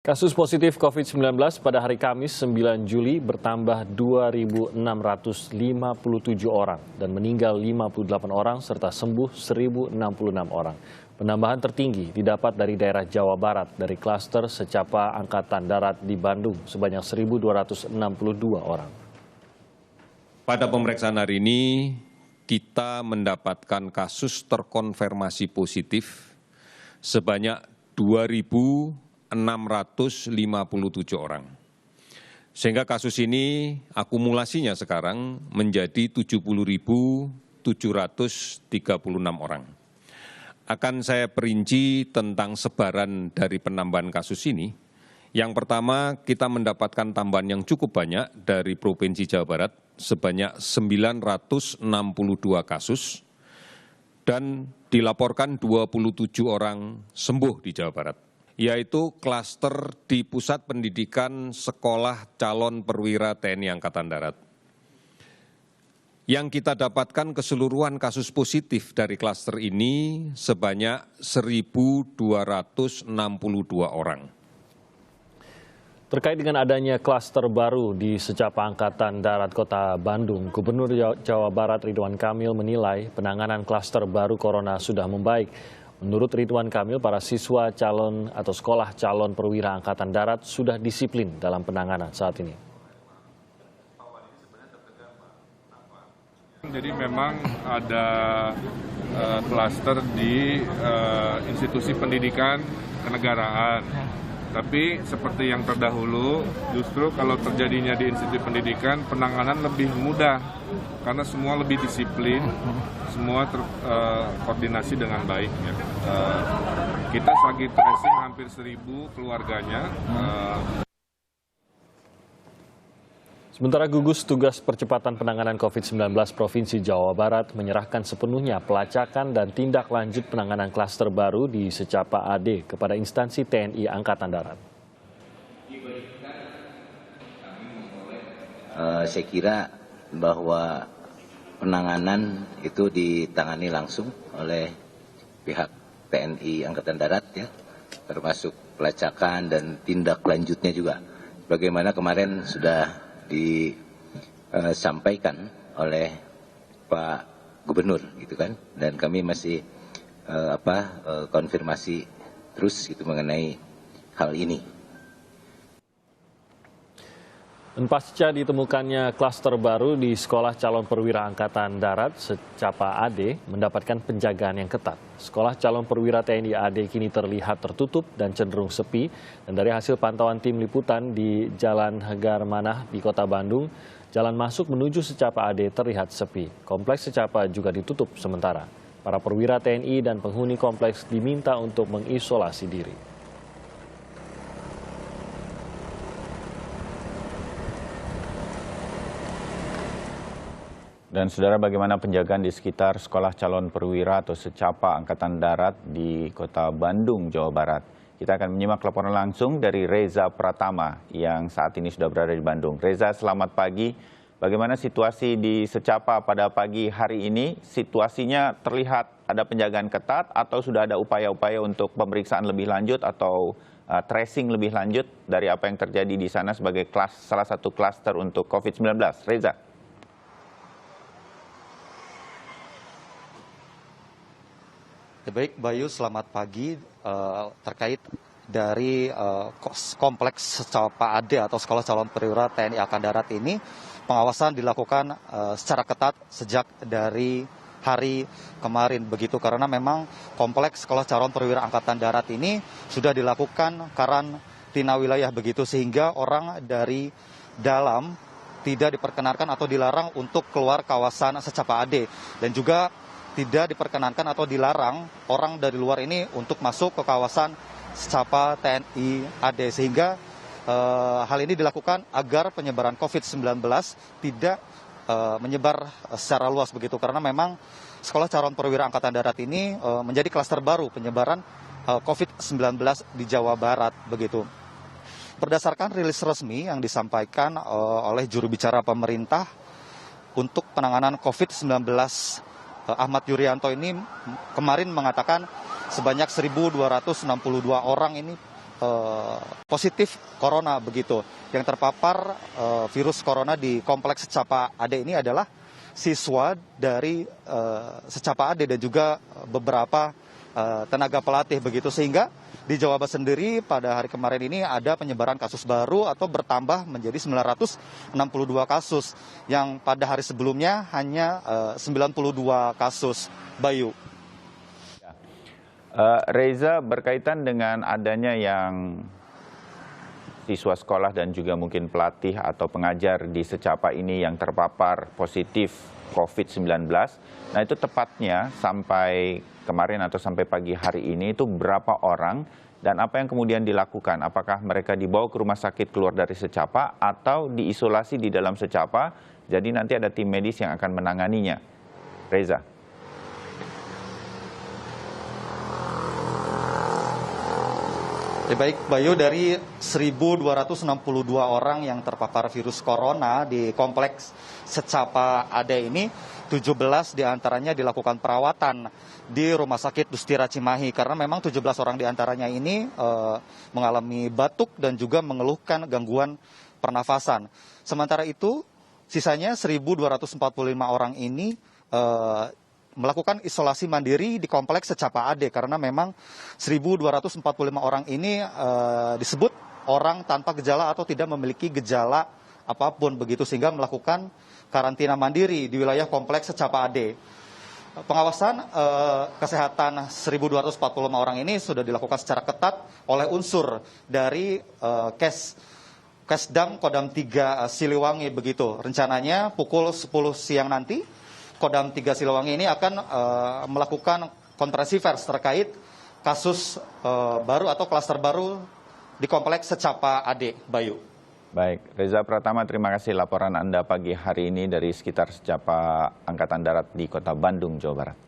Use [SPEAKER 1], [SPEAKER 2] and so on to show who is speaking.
[SPEAKER 1] Kasus positif COVID-19 pada hari Kamis 9 Juli bertambah 2.657 orang dan meninggal 58 orang serta sembuh 1.066 orang. Penambahan tertinggi didapat dari daerah Jawa Barat dari klaster secapa Angkatan Darat di Bandung sebanyak 1.262 orang.
[SPEAKER 2] Pada pemeriksaan hari ini kita mendapatkan kasus terkonfirmasi positif sebanyak 2.657 orang. Sehingga kasus ini akumulasinya sekarang menjadi 70.736 orang. Akan saya perinci tentang sebaran dari penambahan kasus ini. Yang pertama, kita mendapatkan tambahan yang cukup banyak dari Provinsi Jawa Barat sebanyak 962 kasus dan dilaporkan 27 orang sembuh di Jawa Barat, yaitu klaster di Pusat Pendidikan Sekolah Calon Perwira TNI Angkatan Darat. Yang kita dapatkan keseluruhan kasus positif dari klaster ini sebanyak 1.262 orang.
[SPEAKER 1] Terkait dengan adanya klaster baru di secapa Angkatan Darat Kota Bandung, Gubernur Jawa Barat Ridwan Kamil menilai penanganan klaster baru corona sudah membaik. Menurut Ridwan Kamil, para siswa calon atau sekolah calon perwira Angkatan Darat sudah disiplin dalam penanganan saat ini.
[SPEAKER 3] Jadi memang ada klaster di institusi pendidikan kenegaraan. Tapi seperti yang terdahulu, justru kalau terjadinya di institusi pendidikan, penanganan lebih mudah. Karena semua lebih disiplin, semua terkoordinasi dengan baik. Kita lagi tracing hampir 1.000 keluarganya.
[SPEAKER 1] Sementara gugus tugas percepatan penanganan COVID-19 Provinsi Jawa Barat menyerahkan sepenuhnya pelacakan dan tindak lanjut penanganan klaster baru di secapa AD kepada instansi TNI Angkatan Darat.
[SPEAKER 4] Saya kira bahwa penanganan itu ditangani langsung oleh pihak TNI Angkatan Darat, ya, termasuk pelacakan dan tindak lanjutnya juga. Bagaimana kemarin sudah disampaikan oleh Pak Gubernur, gitu kan, dan kami masih konfirmasi terus gitu mengenai hal ini.
[SPEAKER 1] Dan pasca ditemukannya klaster baru di Sekolah Calon Perwira Angkatan Darat secapa AD mendapatkan penjagaan yang ketat. Sekolah Calon Perwira TNI AD kini terlihat tertutup dan cenderung sepi. Dan dari hasil pantauan tim liputan di Jalan Hegar Manah di Kota Bandung, jalan masuk menuju secapa AD terlihat sepi. Kompleks secapa juga ditutup sementara. Para perwira TNI dan penghuni kompleks diminta untuk mengisolasi diri.
[SPEAKER 5] Dan saudara, bagaimana penjagaan di sekitar Sekolah Calon Perwira atau secapa Angkatan Darat di Kota Bandung, Jawa Barat? Kita akan menyimak laporan langsung dari Reza Pratama yang saat ini sudah berada di Bandung. Reza, selamat pagi. Bagaimana situasi di secapa pada pagi hari ini? Situasinya terlihat ada penjagaan ketat atau sudah ada upaya-upaya untuk pemeriksaan lebih lanjut atau tracing lebih lanjut dari apa yang terjadi di sana sebagai salah satu klaster untuk COVID-19? Reza.
[SPEAKER 6] Baik, Bayu, selamat pagi. Terkait dari kompleks secapa AD atau Sekolah Calon Perwira TNI Angkatan Darat ini, pengawasan dilakukan secara ketat sejak dari hari kemarin begitu, karena memang kompleks Sekolah Calon Perwira Angkatan Darat ini sudah dilakukan karantina wilayah begitu, sehingga orang dari dalam tidak diperkenankan atau dilarang untuk keluar kawasan secapa AD, dan juga tidak diperkenankan atau dilarang orang dari luar ini untuk masuk ke kawasan secapa TNI AD, sehingga hal ini dilakukan agar penyebaran COVID-19 tidak menyebar secara luas begitu, karena memang Sekolah Calon Perwira Angkatan Darat ini menjadi klaster baru penyebaran COVID-19 di Jawa Barat begitu. Berdasarkan rilis resmi yang disampaikan oleh juru bicara pemerintah untuk penanganan COVID-19 Ahmad Yuryanto ini kemarin mengatakan sebanyak 1.262 orang ini positif corona begitu. Yang terpapar virus corona di kompleks Secapa AD ini adalah siswa dari Secapa AD dan juga beberapa tenaga pelatih begitu, sehingga di Jawa Barat sendiri pada hari kemarin ini ada penyebaran kasus baru atau bertambah menjadi 962 kasus yang pada hari sebelumnya hanya 92 kasus. Bayu.
[SPEAKER 5] Reza, berkaitan dengan adanya yang siswa sekolah dan juga mungkin pelatih atau pengajar di Secapa ini yang terpapar positif COVID-19, nah itu tepatnya sampai kemarin atau sampai pagi hari ini itu berapa orang dan apa yang kemudian dilakukan? Apakah mereka dibawa ke rumah sakit keluar dari Secapa atau diisolasi di dalam Secapa, jadi nanti ada tim medis yang akan menanganinya? Reza.
[SPEAKER 6] Baik, Bayu, dari 1.262 orang yang terpapar virus corona di kompleks Secapa AD ini, 17 diantaranya dilakukan perawatan di Rumah Sakit Dustira Cimahi karena memang 17 orang diantaranya ini mengalami batuk dan juga mengeluhkan gangguan pernafasan. Sementara itu, sisanya 1.245 orang ini melakukan isolasi mandiri di kompleks Secapa AD karena memang 1.245 orang ini disebut orang tanpa gejala atau tidak memiliki gejala apapun begitu, sehingga melakukan karantina mandiri di wilayah kompleks Secapa AD. Pengawasan kesehatan 1.245 orang ini sudah dilakukan secara ketat oleh unsur dari Kesdam Kodam 3 Siliwangi begitu. Rencananya pukul 10 siang nanti Kodam 3 Siliwangi ini akan melakukan konferensi pers terkait kasus baru atau klaster baru di kompleks Secapa AD, Bayu.
[SPEAKER 5] Baik, Reza Pratama, terima kasih laporan Anda pagi hari ini dari sekitar Secapa Angkatan Darat di Kota Bandung, Jawa Barat.